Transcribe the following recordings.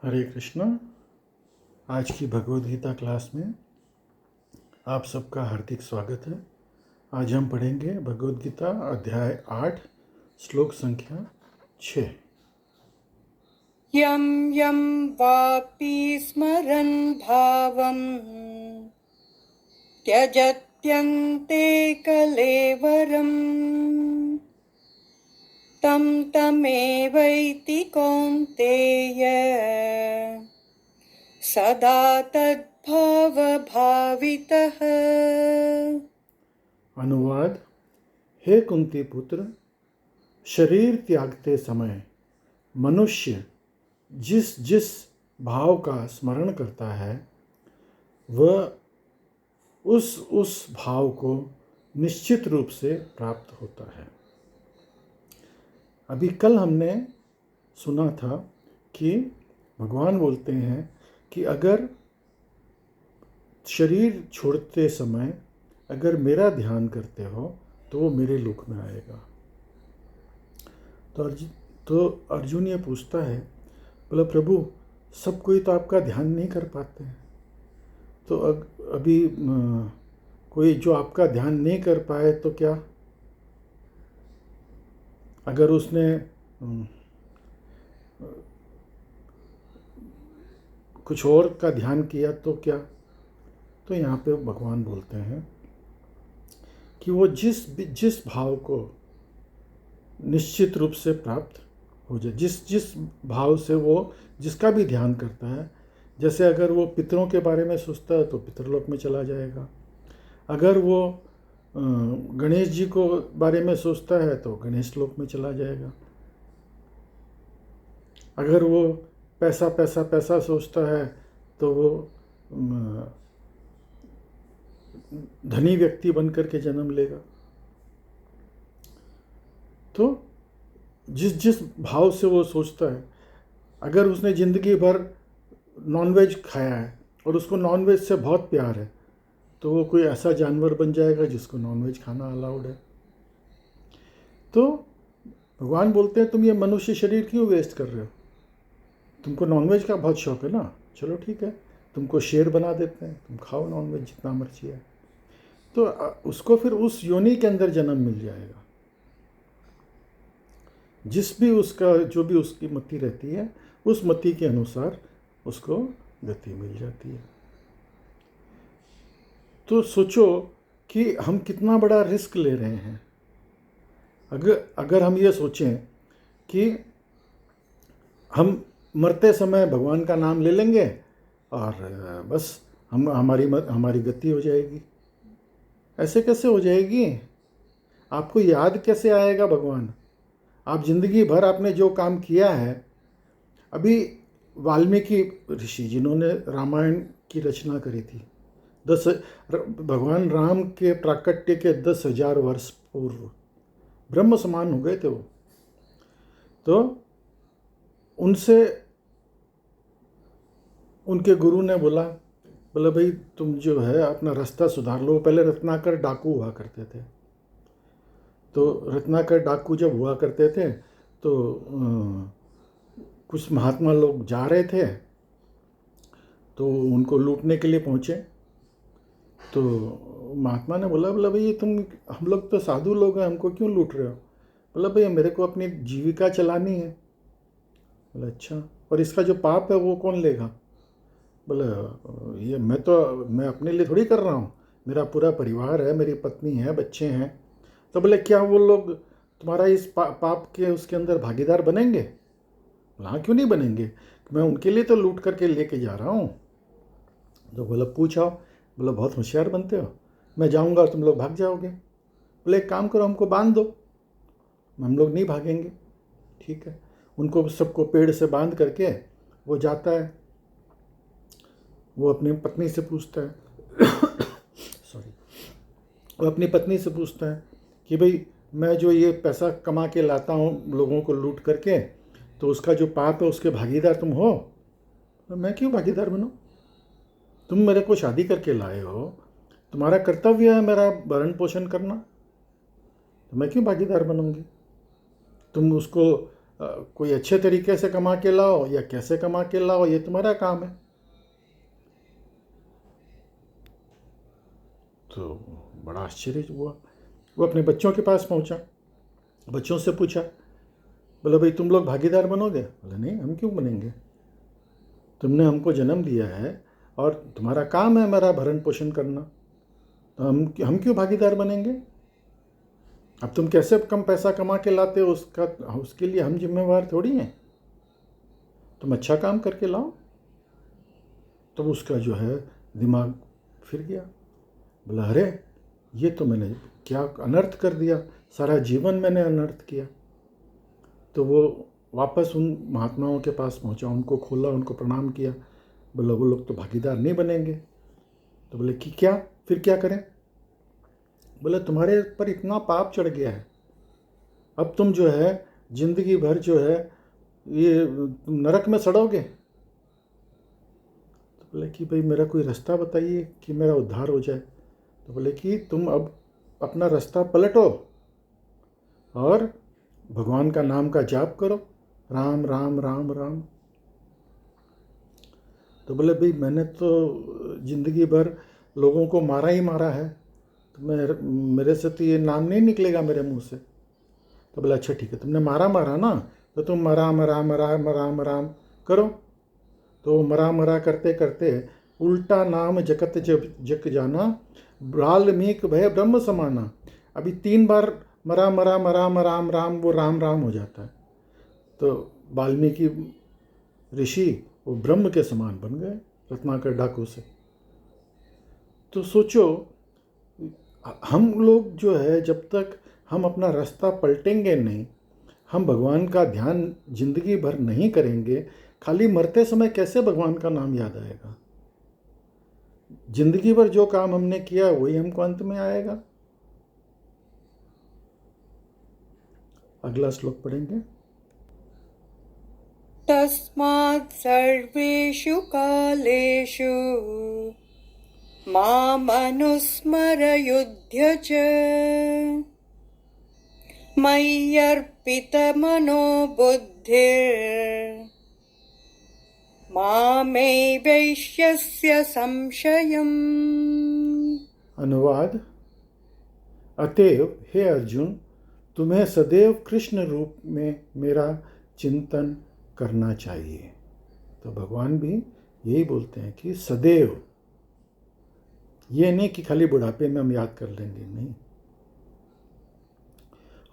हरे कृष्णा। आज की भगवद गीता क्लास में आप सबका हार्दिक स्वागत है। आज हम पढ़ेंगे भगवद गीता अध्याय 8 श्लोक संख्या 6। यं यं वापि स्मरन् भावं त्यजत्यन्ते कलेवरं तं तमेवैति कौन्तेय सदा तद्भावभावितः। अनुवाद। हे कुंती पुत्र, शरीर त्यागते समय मनुष्य जिस जिस भाव का स्मरण करता है वह उस भाव को निश्चित रूप से प्राप्त होता है। अभी कल हमने सुना था कि भगवान बोलते हैं कि अगर शरीर छोड़ते समय अगर मेरा ध्यान करते हो तो वो मेरे लोक में आएगा। तो अर्जुन ये पूछता है, बोला प्रभु सब कोई तो आपका ध्यान नहीं कर पाते हैं, तो अभी कोई जो आपका ध्यान नहीं कर पाए तो क्या, अगर उसने कुछ और का ध्यान किया तो क्या। तो यहाँ पे भगवान बोलते हैं कि वो जिस भाव को निश्चित रूप से प्राप्त हो जाए, जिस भाव से वो जिसका भी ध्यान करता है, जैसे अगर वो पितरों के बारे में सोचता है तो पितरलोक में चला जाएगा, अगर वो गणेश जी को बारे में सोचता है तो गणेश लोक में चला जाएगा, अगर वो पैसा पैसा पैसा सोचता है तो वो धनी व्यक्ति बनकर के जन्म लेगा। तो जिस भाव से वो सोचता है, अगर उसने ज़िंदगी भर नॉनवेज खाया है और उसको नॉनवेज से बहुत प्यार है तो वो कोई ऐसा जानवर बन जाएगा जिसको नॉनवेज खाना अलाउड है। तो भगवान बोलते हैं तुम ये मनुष्य शरीर क्यों वेस्ट कर रहे हो, तुमको नॉनवेज का बहुत शौक है ना, चलो ठीक है तुमको शेर बना देते हैं, तुम खाओ नॉनवेज जितना मर्जी है। तो उसको फिर उस योनि के अंदर जन्म मिल जाएगा, जिस भी उसका जो भी उसकी मति रहती है उस मति के अनुसार उसको गति मिल जाती है। तो सोचो कि हम कितना बड़ा रिस्क ले रहे हैं। अगर हम ये सोचें कि हम मरते समय भगवान का नाम ले लेंगे और बस हमारी गति हो जाएगी, ऐसे कैसे हो जाएगी? आपको याद कैसे आएगा भगवान? आप जिंदगी भर आपने जो काम किया है, अभी वाल्मीकि ऋषि जिन्होंने रामायण की रचना करी थी, भगवान राम के प्राकट्य के 10,000 वर्ष पूर्व ब्रह्म समान हो गए थे वो। तो उनसे उनके गुरु ने बोला भाई तुम जो है अपना रास्ता सुधार लो। पहले रत्नाकर डाकू हुआ करते थे, तो रत्नाकर डाकू जब हुआ करते थे तो कुछ महात्मा लोग जा रहे थे तो उनको लूटने के लिए पहुँचे। तो महात्मा ने बोला भाई तुम, हम लोग तो साधु लोग हैं, हमको क्यों लूट रहे हो? बोला भाई मेरे को अपनी जीविका चलानी है। बोला अच्छा, और इसका जो पाप है वो कौन लेगा? बोले ये मैं अपने लिए थोड़ी कर रहा हूँ, मेरा पूरा परिवार है, मेरी पत्नी है, बच्चे हैं। तो बोले क्या वो लोग तुम्हारा इस पाप के उसके अंदर भागीदार बनेंगे? बोला हाँ क्यों नहीं बनेंगे, मैं उनके लिए तो लूट करके लेके जा रहा हूँ। तो बोला पूछो। बोला बहुत होशियार बनते हो, मैं जाऊँगा तुम लोग भाग जाओगे। बोले एक काम करो हमको बांध दो, हम लोग नहीं भागेंगे। ठीक है, उनको सबको पेड़ से बांध करके वो जाता है, वो अपनी पत्नी से पूछता है सॉरी, वो अपनी पत्नी से पूछता है कि भाई मैं जो ये पैसा कमा के लाता हूँ लोगों को लूट करके, तो उसका जो पाप है उसके भागीदार तुम हो? मैं क्यों भागीदार बनूँ? तुम मेरे को शादी करके लाए हो, तुम्हारा कर्तव्य है मेरा भरण पोषण करना, तो मैं क्यों भागीदार बनूंगी? तुम उसको कोई अच्छे तरीके से कमा के लाओ या कैसे कमा के लाओ, ये तुम्हारा काम है। तो बड़ा आश्चर्य हुआ। वो अपने बच्चों के पास पहुंचा, बच्चों से पूछा, बोला भाई तुम लोग भागीदार बनोगे? बोला नहीं, हम क्यों बनेंगे, तुमने हमको जन्म दिया है और तुम्हारा काम है मेरा भरण पोषण करना, तो हम क्यों भागीदार बनेंगे? अब तुम कैसे कम पैसा कमा के लाते हो उसके लिए हम जिम्मेवार थोड़ी हैं, तुम अच्छा काम करके लाओ। तो उसका जो है दिमाग फिर गया, बोला अरे ये तो मैंने क्या अनर्थ कर दिया, सारा जीवन मैंने अनर्थ किया। तो वो वापस उन महात्माओं के पास पहुंचा, उनको खोला, उनको प्रणाम किया, बोला वो लोग तो भागीदार नहीं बनेंगे। तो बोले कि क्या, फिर क्या करें? बोले तुम्हारे पर इतना पाप चढ़ गया है, अब तुम जो है जिंदगी भर जो है ये तुम नरक में सड़ोगे। तो बोले कि भाई मेरा कोई रास्ता बताइए कि मेरा उद्धार हो जाए। तो बोले कि तुम अब अपना रास्ता पलटो और भगवान का नाम का जाप करो, राम राम राम राम। तो बोले भाई मैंने तो ज़िंदगी भर लोगों को मारा ही मारा है, तो मेरे से तो ये नाम नहीं निकलेगा मेरे मुंह से। तो बोले अच्छा ठीक है, तुमने मारा ना, तो तुम राम राम राम राम राम करो। तो मरा करते करते उल्टा नाम जगत जग जाना, वाल्मीकि भय ब्रह्म समाना। अभी 3 बार मरा राम राम वो राम राम हो जाता है। तो वाल्मीकि ऋषि वो ब्रह्म के समान बन गए रत्नाकर डाकू से। तो सोचो, हम लोग जो है जब तक हम अपना रास्ता पलटेंगे नहीं, हम भगवान का ध्यान जिंदगी भर नहीं करेंगे, खाली मरते समय कैसे भगवान का नाम याद आएगा? जिंदगी भर जो काम हमने किया वही हमको अंत में आएगा। अगला श्लोक पढ़ेंगे। तस्मात् सर्वेषु कालेषु मामनुस्मर युध्य च मय्यर्पितमनो बुद्धिर् मामे वैश्यस्य संशयम्। अनुवाद। अतएव हे अर्जुन, तुम्हें सदैव कृष्ण रूप में मेरा चिंतन करना चाहिए। तो भगवान भी यही बोलते हैं कि सदैव, ये नहीं कि खाली बुढ़ापे में हम याद कर लेंगे, नहीं।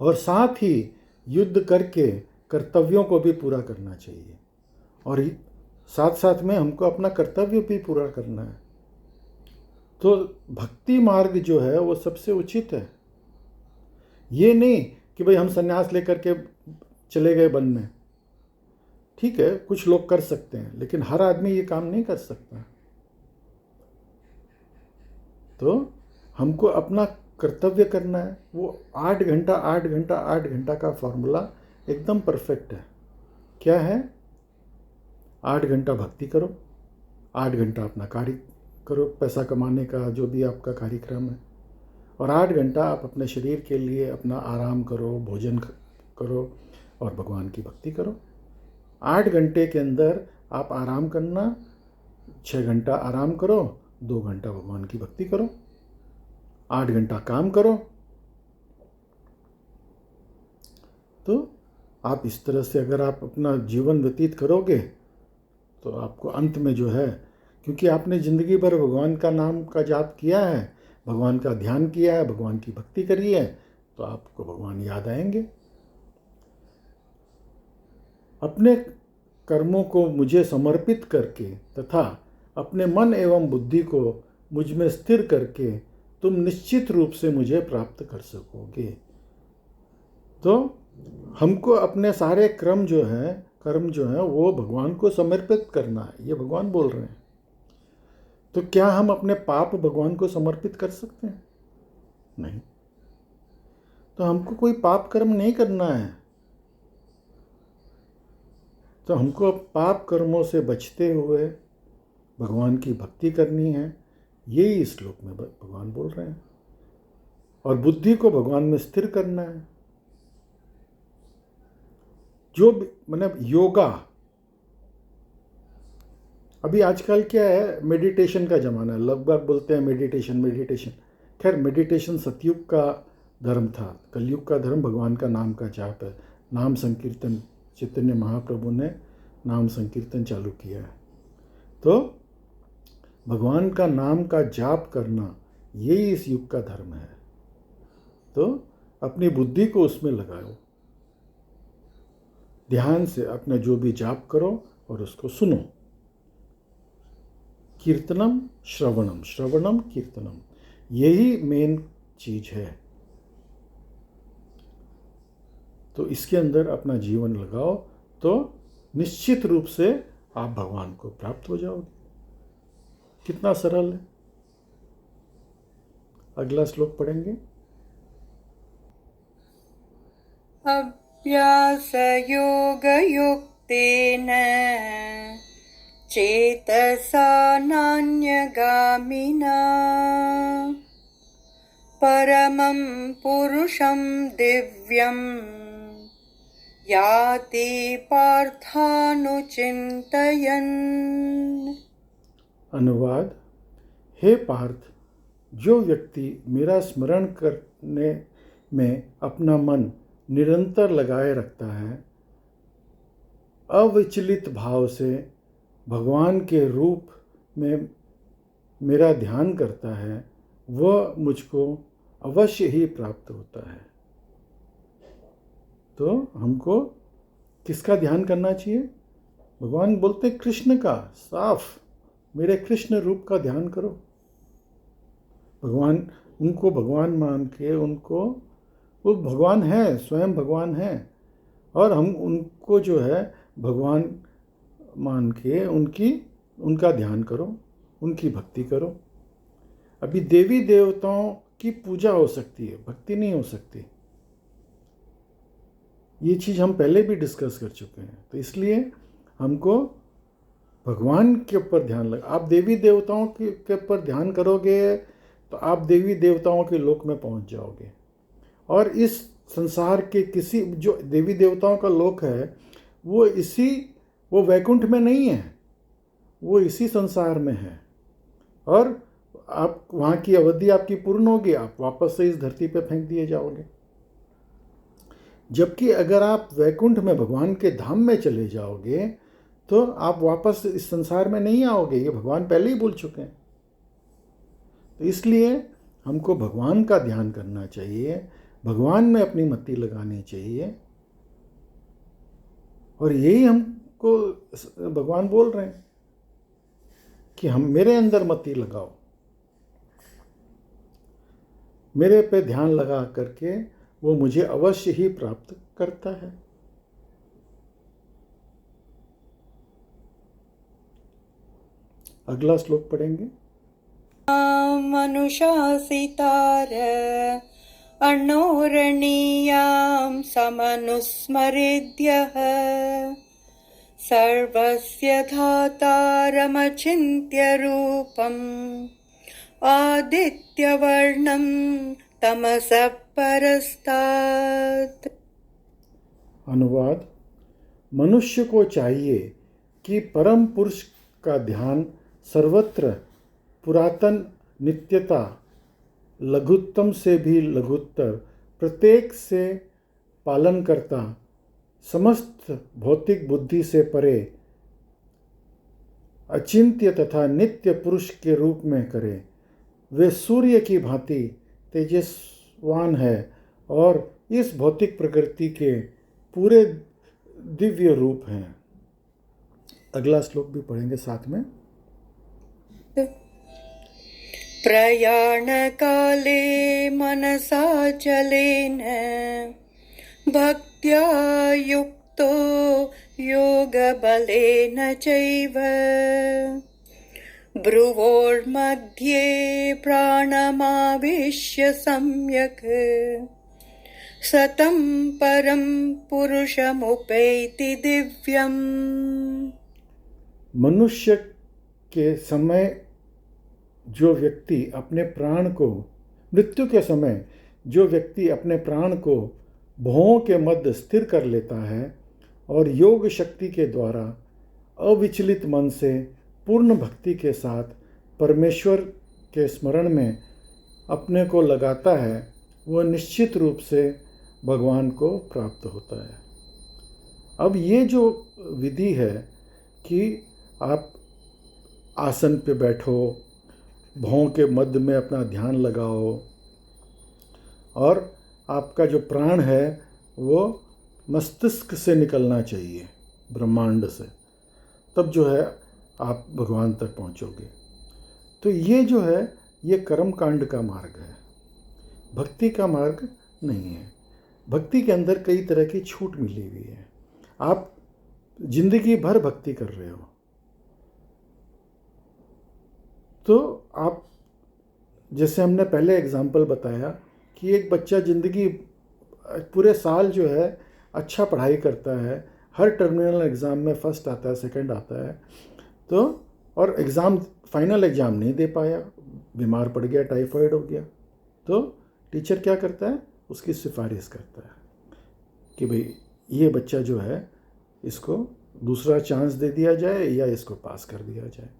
और साथ ही युद्ध करके कर्तव्यों को भी पूरा करना चाहिए, और साथ साथ में हमको अपना कर्तव्य भी पूरा करना है। तो भक्ति मार्ग जो है वो सबसे उचित है। ये नहीं कि भाई हम संन्यास लेकर के चले गए वन में। ठीक है, कुछ लोग कर सकते हैं, लेकिन हर आदमी ये काम नहीं कर सकता। तो हमको अपना कर्तव्य करना है। वो 8 घंटा का फॉर्मूला एकदम परफेक्ट है। क्या है? 8 घंटा भक्ति करो, 8 घंटा अपना कार्य करो, पैसा कमाने का जो भी आपका कार्यक्रम है, और 8 घंटा आप अपने शरीर के लिए अपना आराम करो, भोजन करो और भगवान की भक्ति करो। 8 घंटे के अंदर आप आराम करना, 6 घंटा आराम करो, 2 घंटा भगवान की भक्ति करो, 8 घंटा काम करो। तो आप इस तरह से अगर आप अपना जीवन व्यतीत करोगे तो आपको अंत में जो है, क्योंकि आपने ज़िंदगी भर भगवान का नाम का जाप किया है, भगवान का ध्यान किया है, भगवान की भक्ति करी है, तो आपको भगवान याद आएंगे। अपने कर्मों को मुझे समर्पित करके तथा अपने मन एवं बुद्धि को मुझ में स्थिर करके तुम निश्चित रूप से मुझे प्राप्त कर सकोगे। तो हमको अपने सारे कर्म जो है वो भगवान को समर्पित करना है, ये भगवान बोल रहे हैं। तो क्या हम अपने पाप भगवान को समर्पित कर सकते हैं? नहीं। तो हमको कोई पाप कर्म नहीं करना है। तो हमको पाप कर्मों से बचते हुए भगवान की भक्ति करनी है, यही इस श्लोक में भगवान बोल रहे हैं। और बुद्धि को भगवान में स्थिर करना है। जो मतलब योगा, अभी आजकल क्या है, मेडिटेशन का ज़माना है, लगभग बोलते हैं मेडिटेशन मेडिटेशन। खैर मेडिटेशन सतयुग का धर्म था, कलयुग का धर्म भगवान का नाम का जाप है, नाम संकीर्तन। चैतन्य महाप्रभु ने नाम संकीर्तन चालू किया है। तो भगवान का नाम का जाप करना यही इस युग का धर्म है। तो अपनी बुद्धि को उसमें लगाओ, ध्यान से अपना जो भी जाप करो और उसको सुनो। कीर्तनम श्रवणम, श्रवणम कीर्तनम, यही मेन चीज है। तो इसके अंदर अपना जीवन लगाओ तो निश्चित रूप से आप भगवान को प्राप्त हो जाओगे। कितना सरल है। अगला श्लोक पढ़ेंगे। अभ्यास योग युक्तेन चेतसा नान्यगामिना परमं पुरुषं दिव्यं याति पार्थानुचिन्तयन्। अनुवाद। हे पार्थ, जो व्यक्ति मेरा स्मरण करने में अपना मन निरंतर लगाए रखता है, अविचलित भाव से भगवान के रूप में मेरा ध्यान करता है, वह मुझको अवश्य ही प्राप्त होता है। तो हमको किसका ध्यान करना चाहिए? भगवान बोलते कृष्ण का, साफ मेरे कृष्ण रूप का ध्यान करो। भगवान, उनको भगवान मान के, उनको, वो भगवान है, स्वयं भगवान है, और हम उनको जो है भगवान मान के उनका ध्यान करो, उनकी भक्ति करो। अभी देवी देवताओं की पूजा हो सकती है, भक्ति नहीं हो सकती। ये चीज़ हम पहले भी डिस्कस कर चुके हैं। तो इसलिए हमको भगवान के ऊपर ध्यान लगा। आप देवी देवताओं के ऊपर ध्यान करोगे तो आप देवी देवताओं के लोक में पहुंच जाओगे। और इस संसार के किसी, जो देवी देवताओं का लोक है, वो वैकुंठ में नहीं है, वो इसी संसार में है। और आप वहाँ की अवधि आपकी पूर्ण होगी, आप वापस से इस धरती पे फेंक दिए जाओगे। जबकि अगर आप वैकुंठ में भगवान के धाम में चले जाओगे तो आप वापस इस संसार में नहीं आओगे, ये भगवान पहले ही बोल चुके हैं। तो इसलिए हमको भगवान का ध्यान करना चाहिए, भगवान में अपनी मति लगानी चाहिए। और यही हमको भगवान बोल रहे हैं कि हम मेरे अंदर मति लगाओ, मेरे पे ध्यान लगा करके वो मुझे अवश्य ही प्राप्त करता है। अगला श्लोक पढ़ेंगे। मनुषासितार अणोरणीयां समनुस्मरेद्यः सर्वस्य धातारमचिन्त्य रूपम् आदित्यवर्णं तमसः परस्तात्। अनुवाद। मनुष्य को चाहिए कि परम पुरुष का ध्यान सर्वत्र, पुरातन, नित्यता, लघुत्तम से भी लघुत्तर, प्रत्येक से पालन करता, समस्त भौतिक बुद्धि से परे, अचिंत्य तथा नित्य पुरुष के रूप में करे। वे सूर्य की भांति तेजस्वान है और इस भौतिक प्रकृति के पूरे दिव्य रूप हैं। अगला श्लोक भी पढ़ेंगे साथ में। प्रयाण काले मनसाचलेन भक्त्या युक्तो योगबलेन चैव भ्रुवोर्मध्ये प्राणमाविश्य सम्यक् सतं परं पुरुषमुपैति दिव्यम्। मनुष्य के समय जो व्यक्ति अपने प्राण को, मृत्यु के समय जो व्यक्ति अपने प्राण को भौं के मध्य स्थिर कर लेता है, और योग शक्ति के द्वारा अविचलित मन से पूर्ण भक्ति के साथ परमेश्वर के स्मरण में अपने को लगाता है, वह निश्चित रूप से भगवान को प्राप्त होता है। अब ये जो विधि है कि आप आसन पे बैठो, भौं के मध्य में अपना ध्यान लगाओ और आपका जो प्राण है वो मस्तिष्क से निकलना चाहिए, ब्रह्मांड से, तब जो है आप भगवान तक पहुंचोगे। तो ये जो है ये कर्म कांड का मार्ग है, भक्ति का मार्ग नहीं है। भक्ति के अंदर कई तरह की छूट मिली हुई है। आप जिंदगी भर भक्ति कर रहे हो तो आप, जैसे हमने पहले एग्जाम्पल बताया कि एक बच्चा जिंदगी पूरे साल जो है अच्छा पढ़ाई करता है, हर टर्मिनल एग्ज़ाम में फर्स्ट आता है, सेकंड आता है, तो और एग्ज़ाम फाइनल एग्ज़ाम नहीं दे पाया, बीमार पड़ गया, टाइफाइड हो गया, तो टीचर क्या करता है, उसकी सिफारिश करता है कि भाई ये बच्चा जो है इसको दूसरा चांस दे दिया जाए या इसको पास कर दिया जाए।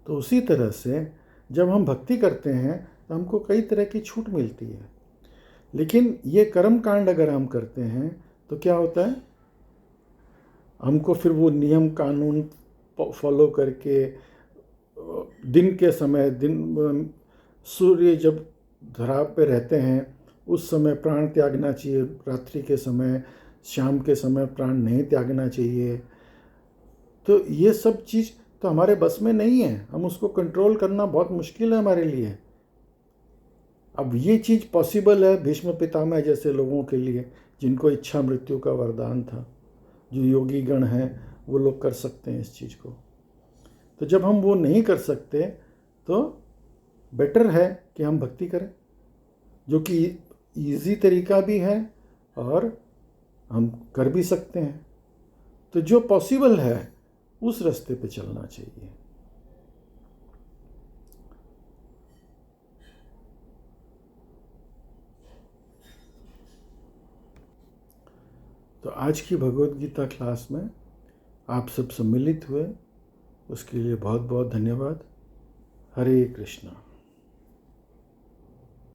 तो उसी तरह से जब हम भक्ति करते हैं तो हमको कई तरह की छूट मिलती है, लेकिन ये कर्म कांड अगर हम करते हैं तो क्या होता है, हमको फिर वो नियम कानून फॉलो करके दिन के समय, दिन सूर्य जब धरा पे रहते हैं उस समय प्राण त्यागना चाहिए, रात्रि के समय, शाम के समय प्राण नहीं त्यागना चाहिए। तो ये सब चीज़ तो हमारे बस में नहीं है, हम उसको कंट्रोल करना बहुत मुश्किल है हमारे लिए। अब ये चीज़ पॉसिबल है भीष्म पितामह जैसे लोगों के लिए, जिनको इच्छा मृत्यु का वरदान था, जो योगी गण हैं वो लोग कर सकते हैं इस चीज़ को। तो जब हम वो नहीं कर सकते तो बेटर है कि हम भक्ति करें, जो कि ईजी तरीका भी है और हम कर भी सकते हैं। तो जो पॉसिबल है उस रास्ते पे चलना चाहिए। तो आज की भगवद गीता क्लास में आप सब सम्मिलित हुए, उसके लिए बहुत बहुत धन्यवाद। हरे कृष्णा।